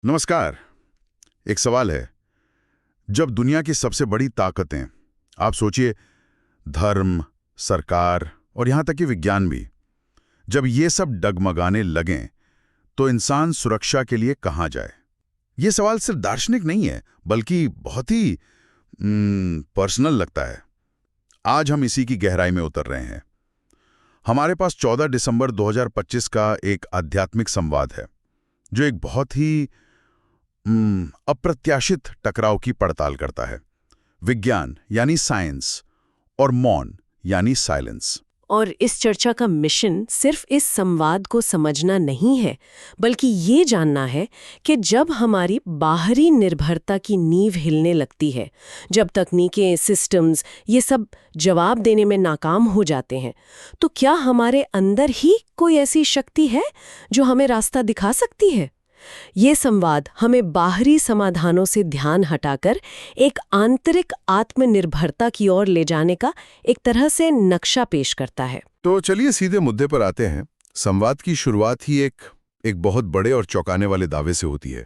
नमस्कार। एक सवाल है, जब दुनिया की सबसे बड़ी ताकतें, आप सोचिए, धर्म, सरकार और यहां तक कि विज्ञान भी, जब ये सब डगमगाने लगें तो इंसान सुरक्षा के लिए कहां जाए? ये सवाल सिर्फ दार्शनिक नहीं है, बल्कि बहुत ही पर्सनल लगता है। आज हम इसी की गहराई में उतर रहे हैं। हमारे पास 14 दिसंबर 2025 का एक आध्यात्मिक संवाद है, जो एक बहुत ही अप्रत्याशित टकराव की पड़ताल करता है। विज्ञान यानी साइंस और मौन यानी साइलेंस। और इस चर्चा का मिशन सिर्फ इस संवाद को समझना नहीं है, बल्कि ये जानना है कि जब हमारी बाहरी निर्भरता की नींव हिलने लगती है, जब तकनीकें, सिस्टम्स ये सब जवाब देने में नाकाम हो जाते हैं, तो क्या हमारे अंदर ही कोई ऐसी शक्ति है जो हमें रास्ता दिखा सकती है? ये संवाद हमें बाहरी समाधानों से ध्यान हटाकर एक आंतरिक आत्मनिर्भरता की ओर ले जाने का एक तरह से नक्शा पेश करता है। तो चलिए सीधे मुद्दे पर आते हैं। संवाद की शुरुआत ही एक बहुत बड़े और चौंकाने वाले दावे से होती है।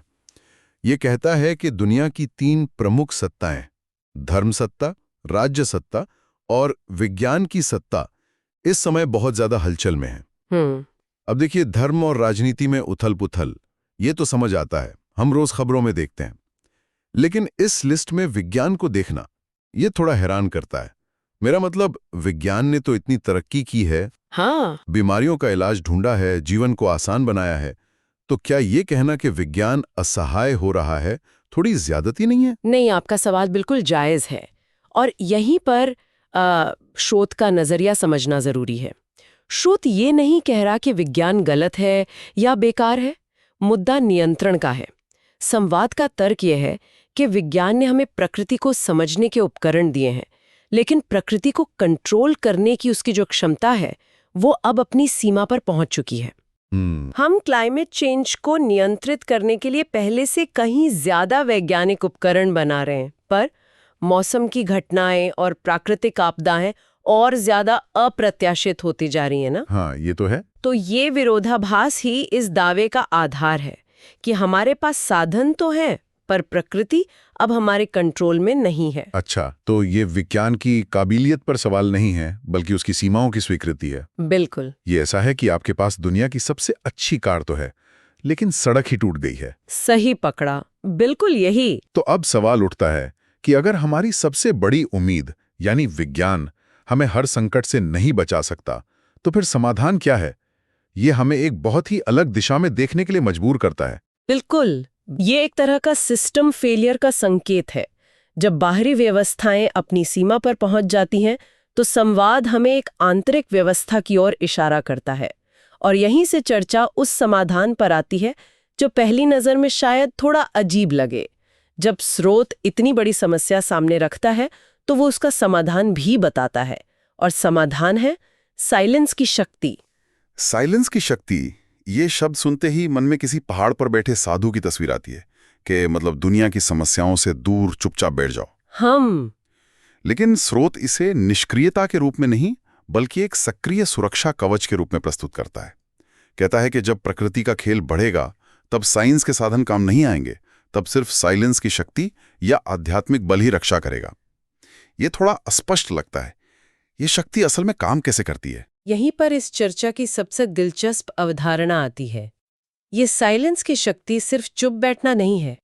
ये कहता है कि दुनिया की 3 प्रमुख सत्ताएं, धर्म सत्ता, राज्य सत्ता और विज्ञान की सत्ता, इस समय बहुत ज्यादा हलचल में है। अब देखिए, धर्म और राजनीति में उथल-पुथल, ये तो समझ आता है, हम रोज खबरों में देखते हैं। लेकिन इस लिस्ट में विज्ञान को देखना, ये थोड़ा हैरान करता है। मेरा मतलब, विज्ञान ने तो इतनी तरक्की की है, हाँ, बीमारियों का इलाज ढूंढा है, जीवन को आसान बनाया है, तो क्या ये कहना कि विज्ञान असहाय हो रहा है थोड़ी ज्यादती नहीं है? नहीं, आपका सवाल बिल्कुल जायज है और यहीं पर शोध का नजरिया समझना जरूरी है। शोध ये नहीं कह रहा कि विज्ञान गलत है या बेकार है, मुद्दा नियंत्रण का है। संवाद का तर्क यह है कि विज्ञान ने हमें प्रकृति को समझने के उपकरण दिए हैं, लेकिन प्रकृति को कंट्रोल करने की उसकी जो क्षमता है, वो अब अपनी सीमा पर पहुंच चुकी है। हम क्लाइमेट चेंज को नियंत्रित करने के लिए पहले से कहीं ज्यादा वैज्ञानिक उपकरण बना रहे हैं, पर मौसम की घटनाएं और प्राकृतिक आपदाएं और ज्यादा अप्रत्याशित होती जा रही है ना। हाँ, ये तो है। तो ये विरोधाभास ही इस दावे का आधार है कि हमारे पास साधन तो हैं, पर प्रकृति अब हमारे कंट्रोल में नहीं है। अच्छा, तो ये विज्ञान की काबिलियत पर सवाल नहीं है, बल्कि उसकी सीमाओं की स्वीकृति है। बिल्कुल। ये ऐसा है कि आपके पास दुनिया की सबसे अच्छी कार तो है, लेकिन सड़क ही टूट गई है। सही पकड़ा, बिल्कुल यही। तो अब सवाल उठता है कि अगर हमारी सबसे बड़ी उम्मीद यानी विज्ञान हमें हर संकट से नहीं बचा सकता, तो फिर समाधान क्या है? ये हमें एक बहुत ही अलग दिशा में देखने के लिए मजबूर करता है। बिल्कुल, ये एक तरह का सिस्टम फेलियर का संकेत है। जब बाहरी व्यवस्थाएं अपनी सीमा पर पहुंच जाती हैं, तो संवाद हमें एक आंतरिक व्यवस्था की ओर इशारा करता है, और यहीं से चर्चा उस समाधान पर आती है जो पहली नजर में शायद थोड़ा अजीब लगे। जब स्रोत इतनी बड़ी समस्या सामने रखता है, तो वो उसका समाधान भी बताता है, और समाधान है साइलेंस की शक्ति। साइलेंस की शक्ति, ये शब्द सुनते ही मन में किसी पहाड़ पर बैठे साधु की तस्वीर आती है कि मतलब दुनिया की समस्याओं से दूर चुपचाप बैठ जाओ। लेकिन स्रोत इसे निष्क्रियता के रूप में नहीं, बल्कि एक सक्रिय सुरक्षा कवच के रूप में प्रस्तुत करता है। कहता है कि जब प्रकृति का खेल बढ़ेगा, तब साइंस के साधन काम नहीं आएंगे, तब सिर्फ साइलेंस की शक्ति या आध्यात्मिक बल ही रक्षा करेगा। ये थोड़ा अस्पष्ट लगता है। ये शक्ति असल में काम कैसे करती है? यहीं पर इस चर्चा की सबसे दिलचस्प अवधारणा आती है। ये साइलेंस की शक्ति सिर्फ चुप बैठना नहीं है,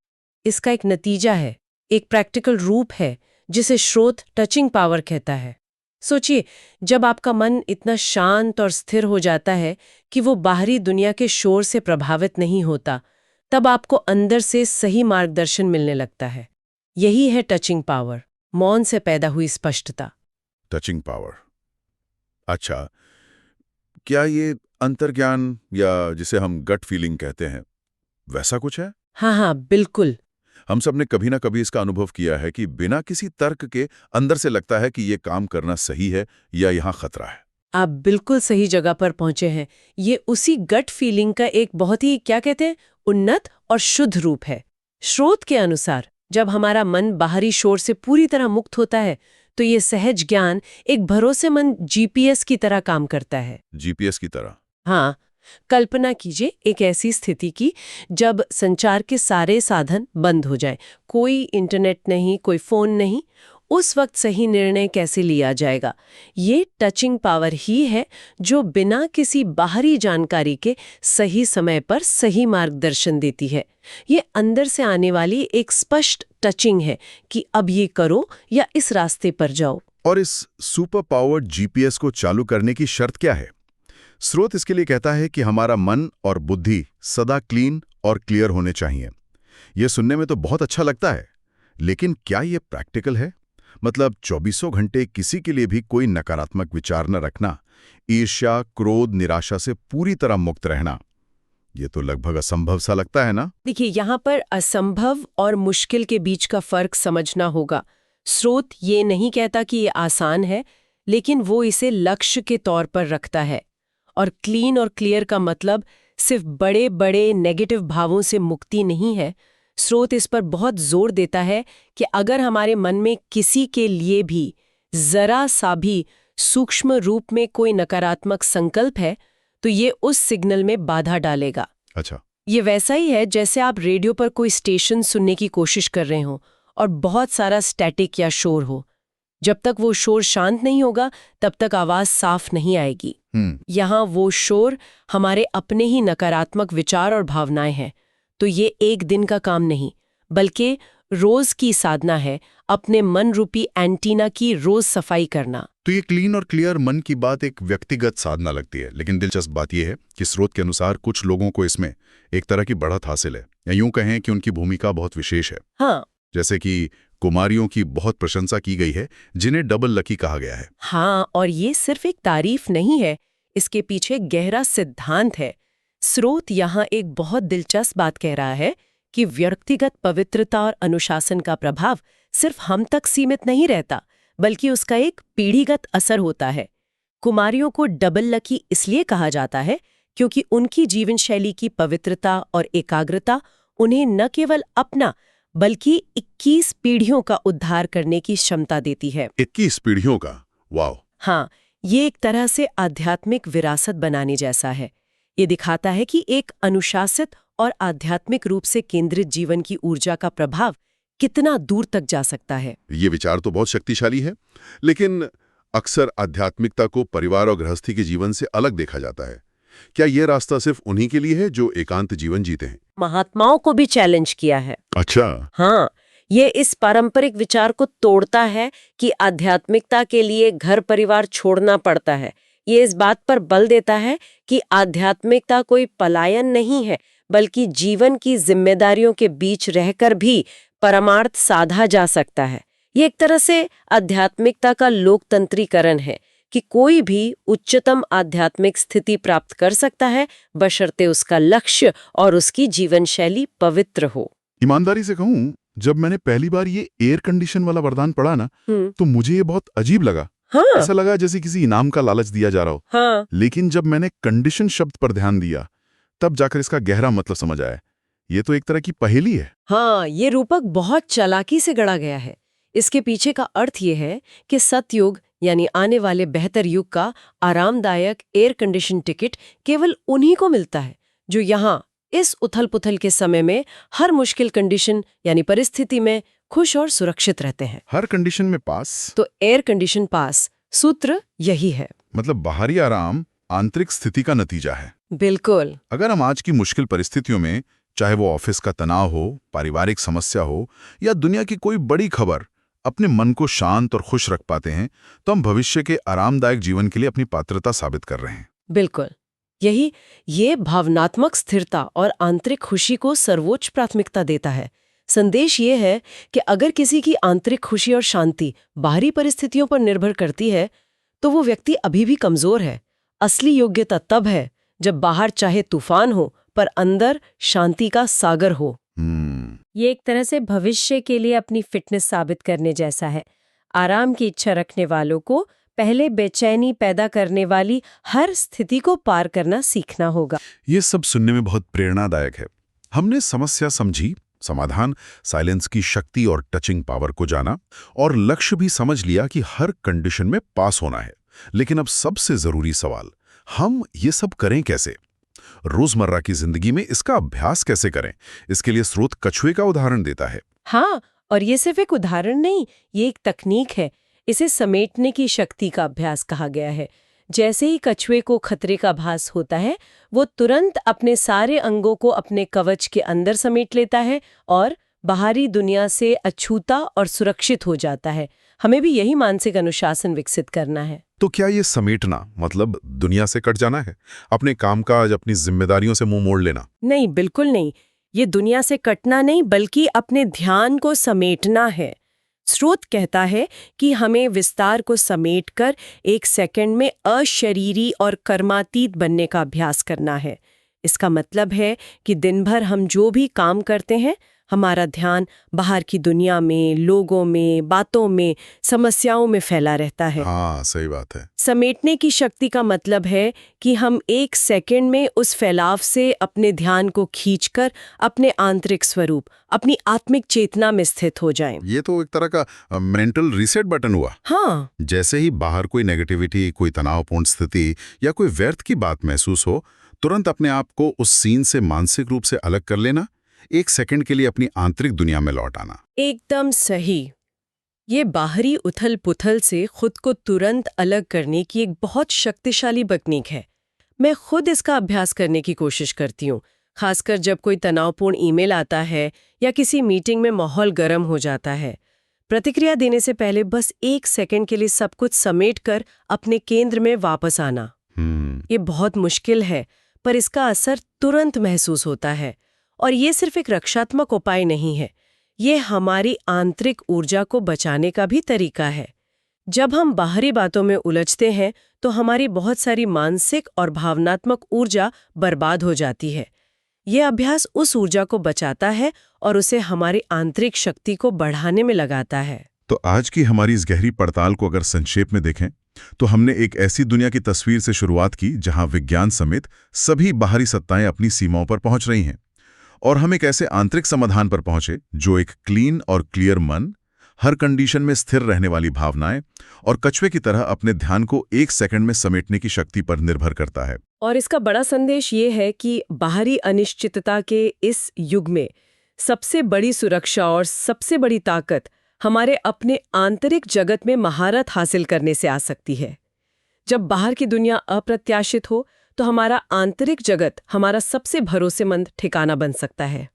इसका एक नतीजा है, एक प्रैक्टिकल रूप है, जिसे स्रोत टचिंग पावर कहता है। सोचिए, जब आपका मन इतना शांत और स्थिर हो जाता है कि वो बाहरी दुनिया के शोर से प्रभावित नहीं होता, तब आपको अंदर से सही मार्गदर्शन मिलने लगता है। यही है टचिंग पावर, मौन से पैदा हुई स्पष्टता। Touching power. अच्छा, क्या ये अंतर्ज्ञान या जिसे हम गट फीलिंग कहते हैं, वैसा कुछ है? हाँ, बिल्कुल। हम सब ने कभी ना कभी इसका अनुभव किया है कि बिना किसी तर्क के अंदर से लगता है कि ये काम करना सही है या यहाँ खतरा है। आप बिल्कुल सही जगह पर पहुंचे हैं। ये उसी गट फीलिंग का एक बहुत ही, क्या कहते हैं, उन्नत और शुद्ध रूप है। स्रोत के अनुसार जब हमारा मन बाहरी शोर से पूरी तरह मुक्त होता है, तो ये सहज ज्ञान एक भरोसेमंद जीपीएस की तरह काम करता है। जीपीएस की तरह? हाँ, कल्पना कीजिए एक ऐसी स्थिति की जब संचार के सारे साधन बंद हो जाए, कोई इंटरनेट नहीं, कोई फोन नहीं। उस वक्त सही निर्णय कैसे लिया जाएगा? ये टचिंग पावर ही है जो बिना किसी बाहरी जानकारी के सही समय पर सही मार्गदर्शन देती है। ये अंदर से आने वाली एक स्पष्ट टचिंग है कि अब ये करो या इस रास्ते पर जाओ। और इस सुपर पावर्ड जीपीएस को चालू करने की शर्त क्या है? स्रोत इसके लिए कहता है कि हमारा मन और बुद्धि सदा क्लीन और क्लियर होने चाहिए। यह सुनने में तो बहुत अच्छा लगता है, लेकिन क्या यह प्रैक्टिकल है? मतलब 24 घंटे किसी के लिए भी कोई नकारात्मक विचार न रखना, ईर्ष्या, क्रोध, निराशा से पूरी तरह मुक्त रहना, ये तो लगभग असंभव सा लगता है ना? देखिए, यहाँ पर असंभव और मुश्किल के बीच का फर्क समझना होगा। स्रोत ये नहीं कहता कि ये आसान है, लेकिन वो इसे लक्ष्य के तौर पर रखता है। और क्लीन और क्लियर का मतलब सिर्फ बड़े बड़े नेगेटिव भावों से मुक्ति नहीं है। स्रोत इस पर बहुत जोर देता है कि अगर हमारे मन में किसी के लिए भी जरा सा भी सूक्ष्म रूप में कोई नकारात्मक संकल्प है, तो ये उस सिग्नल में बाधा डालेगा। अच्छा, ये वैसा ही है जैसे आप रेडियो पर कोई स्टेशन सुनने की कोशिश कर रहे हो और बहुत सारा स्टैटिक या शोर हो। जब तक वो शोर शांत नहीं होगा, तब तक आवाज साफ नहीं आएगी। यहाँ वो शोर हमारे अपने ही नकारात्मक विचार और भावनाएं हैं। तो ये एक दिन का काम नहीं, बल्कि रोज की साधना है, अपने मन रूपी एंटीना की रोज सफाई करना। तो ये क्लीन और क्लियर मन की बात एक व्यक्तिगत साधना लगती है, लेकिन दिलचस्प बात यह है कि स्रोत के अनुसार कुछ लोगों को इसमें एक तरह की बढ़त हासिल है, या यूं कहें कि उनकी भूमिका बहुत विशेष है। हाँ, जैसे कि कुमारियों की बहुत प्रशंसा की गई है, जिन्हें डबल लकी कहा गया है। हाँ, और ये सिर्फ एक तारीफ नहीं है, इसके पीछे गहरा सिद्धांत है। स्रोत यहाँ एक बहुत दिलचस्प बात कह रहा है कि व्यक्तिगत पवित्रता और अनुशासन का प्रभाव सिर्फ हम तक सीमित नहीं रहता, बल्कि उसका एक पीढ़ीगत असर होता है। कुमारियों को डबल लकी इसलिए कहा जाता है क्योंकि उनकी जीवन शैली की पवित्रता और एकाग्रता उन्हें न केवल अपना बल्कि 21 पीढ़ियों का उद्धार करने की क्षमता देती है। 21 पीढ़ियों का? वाह! हाँ, ये एक तरह से आध्यात्मिक विरासत बनाने जैसा है। ये दिखाता है कि एक अनुशासित और आध्यात्मिक रूप से केंद्रित जीवन की ऊर्जा का प्रभाव कितना दूर तक जा सकता है। ये विचार तो बहुत शक्तिशाली है, लेकिन अक्सर आध्यात्मिकता को परिवार और गृहस्थी के जीवन से अलग देखा जाता है। क्या यह रास्ता सिर्फ उन्हीं के लिए है जो एकांत जीवन जीते हैं? महात्माओं को भी चैलेंज किया है। अच्छा। हाँ, ये इस पारंपरिक विचार को तोड़ता है कि आध्यात्मिकता के लिए घर परिवार छोड़ना पड़ता है। ये इस बात पर बल देता है कि आध्यात्मिकता कोई पलायन नहीं है, बल्कि जीवन की जिम्मेदारियों के बीच रहकर भी परमार्थ साधा जा सकता है। ये एक तरह से आध्यात्मिकता का लोकतंत्रीकरण है कि कोई भी उच्चतम आध्यात्मिक स्थिति प्राप्त कर सकता है, बशर्ते उसका लक्ष्य और उसकी जीवन शैली पवित्र हो। ईमानदारी से कहूं, जब मैंने पहली बार ये एयर कंडीशन वाला वरदान पढ़ा ना, तो मुझे ये बहुत अजीब लगा। हाँ। ऐसा लगा जैसे किसी इनाम का लालच दिया जा रहा हो। हाँ। लेकिन जब मैंने कंडीशन शब्द पर ध्यान दिया, तब जाकर इसका गहरा मतलब समझ आया। ये तो एक तरह की पहेली है। हाँ, ये रूपक बहुत चालाकी से गढ़ा गया है। इसके पीछे का अर्थ ये है कि सतयुग यानी आने वाले बेहतर युग का आरामदायक एयर कंडीशन टिकट केवल उन्हीं को मिलता है जो यहाँ इस उथल-पुथल के समय में हर मुश्किल कंडीशन यानी परिस्थिति में खुश और सुरक्षित रहते हैं। हर कंडीशन में पास? तो एयर कंडीशन पास सूत्र यही है। मतलब बाहरी आराम आंतरिक स्थिति का नतीजा है। बिल्कुल। अगर हम आज की मुश्किल परिस्थितियों में, चाहे वो ऑफिस का तनाव हो, पारिवारिक समस्या हो या दुनिया की कोई बड़ी खबर, अपने मन को शांत और खुश रख पाते हैं, तो हम भविष्य के आरामदायक जीवन के लिए अपनी पात्रता साबित कर रहे हैं। बिल्कुल। ये भावनात्मक स्थिरता और आंतरिक खुशी को सर्वोच्च प्राथमिकता देता है। संदेश ये है कि अगर किसी की आंतरिक खुशी और शांति बाहरी परिस्थितियों पर निर्भर करती है, तो वो व्यक्ति अभी भी कमजोर है। असली योग्यता तब है जब बाहर चाहे तूफान हो, पर अंदर शांति का सागर हो। ये एक तरह से भविष्य के लिए अपनी फिटनेस साबित करने जैसा है। आराम की इच्छा रखने वालों को पहले बेचैनी पैदा करने वाली हर स्थिति को पार करना सीखना होगा। ये सब सुनने में बहुत प्रेरणादायक है। हमने समस्या समझी, समाधान, साइलेंस की शक्ति और टचिंग पावर को जाना, और लक्ष्य भी समझ लिया कि हर कंडीशन में पास होना है। लेकिन अब सबसे जरूरी सवाल, हम ये सब करें कैसे? रोजमर्रा की जिंदगी में इसका अभ्यास कैसे करें? इसके लिए स्रोत कछुए का उदाहरण देता है। हाँ, और ये सिर्फ एक उदाहरण नहीं, ये एक तकनीक है। इसे समेटने की शक्ति का अभ्यास कहा गया है। जैसे ही कछुए को खतरे का आभास होता है, वो तुरंत अपने सारे अंगों को अपने कवच के अंदर समेट लेता है और बाहरी दुनिया से अछूता और सुरक्षित हो जाता है। हमें भी यही मानसिक अनुशासन विकसित करना है। तो क्या ये समेटना मतलब दुनिया से कट जाना है, अपने कामकाज, अपनी जिम्मेदारियों से मुंह मोड़ लेना? नहीं, बिल्कुल नहीं। ये दुनिया से कटना नहीं, बल्कि अपने ध्यान को समेटना है। स्रोत कहता है कि हमें विस्तार को समेटकर 1 सेकंड में अशरीरी और कर्मातीत बनने का अभ्यास करना है। इसका मतलब है कि दिन भर हम जो भी काम करते हैं, हमारा ध्यान बाहर की दुनिया में, लोगों में, बातों में, समस्याओं में फैला रहता है। हाँ, सही बात है। समेटने की शक्ति का मतलब है कि हम 1 सेकंड में उस फैलाव से अपने ध्यान को खींचकर अपने आंतरिक स्वरूप, अपनी आत्मिक चेतना में स्थित हो जाएं। ये तो एक तरह का मेंटल रीसेट बटन हुआ। हाँ, जैसे ही बाहर कोई नेगेटिविटी, कोई तनावपूर्ण स्थिति या कोई व्यर्थ की बात महसूस हो, तुरंत अपने आप को उस सीन से मानसिक रूप से अलग कर लेना, 1 सेकंड के लिए अपनी आंतरिक दुनिया में लौट आना। एकदम सही। ये बाहरी उथल-पुथल से खुद को तुरंत अलग करने की एक बहुत शक्तिशाली तकनीक है। मैं खुद इसका अभ्यास करने की कोशिश करती हूँ, खासकर जब कोई तनावपूर्ण ईमेल आता है या किसी मीटिंग में माहौल गर्म हो जाता है। प्रतिक्रिया देने से पहले बस 1 सेकंड के लिए सब कुछ समेटकर अपने केंद्र में वापस आना। ये बहुत मुश्किल है, पर इसका असर तुरंत महसूस होता है। और ये सिर्फ एक रक्षात्मक उपाय नहीं है, ये हमारी आंतरिक ऊर्जा को बचाने का भी तरीका है। जब हम बाहरी बातों में उलझते हैं, तो हमारी बहुत सारी मानसिक और भावनात्मक ऊर्जा बर्बाद हो जाती है। ये अभ्यास उस ऊर्जा को बचाता है और उसे हमारी आंतरिक शक्ति को बढ़ाने में लगाता है। तो आज की हमारी इस गहरी पड़ताल को अगर संक्षेप में देखें, तो हमने एक ऐसी दुनिया की तस्वीर से शुरुआत की जहां विज्ञान समेत सभी बाहरी सत्ताएं अपनी सीमाओं पर पहुंच रही हैं, और हम एक ऐसे आंतरिक समाधान पर पहुंचे जो एक क्लीन और क्लियर मन, हर कंडीशन में स्थिर रहने वाली भावनाएं और कछुए की तरह अपने ध्यान को 1 सेकंड में समेटने की शक्ति पर निर्भर करता है। और इसका बड़ा संदेश ये है कि बाहरी अनिश्चितता के इस युग में सबसे बड़ी सुरक्षा और सबसे बड़ी ताकत हमारे अपने आंतरिक जगत में महारत हासिल करने से आ सकती है। जब बाहर की दुनिया अप्रत्याशित हो, तो हमारा आंतरिक जगत हमारा सबसे भरोसेमंद ठिकाना बन सकता है।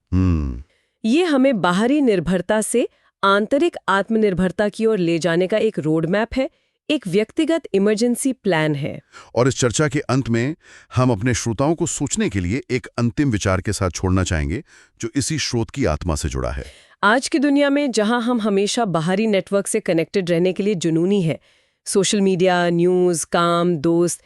ये हमें बाहरी निर्भरता से आंतरिक आत्मनिर्भरता की ओर ले जाने का एक रोड मैप है, एक व्यक्तिगत इमरजेंसी प्लान है। और इस चर्चा के अंत में हम अपने श्रोताओं को सोचने के लिए एक अंतिम विचार के साथ छोड़ना चाहेंगे, जो इसी स्रोत की आत्मा से जुड़ा है। आज की दुनिया में जहां हम हमेशा बाहरी नेटवर्क से कनेक्टेड रहने के लिए जुनूनी है, सोशल मीडिया, न्यूज़, काम, दोस्त,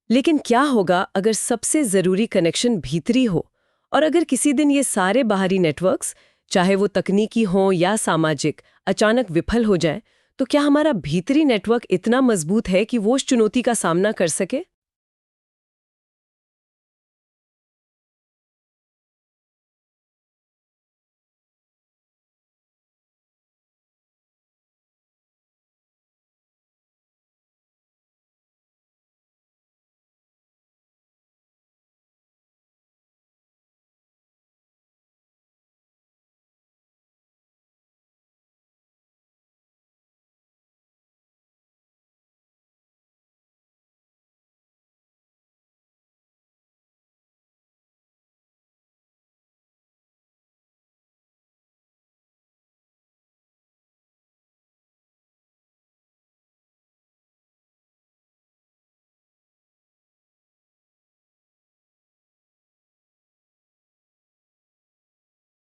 लेकिन क्या होगा अगर सबसे ज़रूरी कनेक्शन भीतरी हो? और अगर किसी दिन ये सारे बाहरी नेटवर्क्स, चाहे वो तकनीकी हों या सामाजिक, अचानक विफल हो जाएं, तो क्या हमारा भीतरी नेटवर्क इतना मजबूत है कि वो उस चुनौती का सामना कर सके?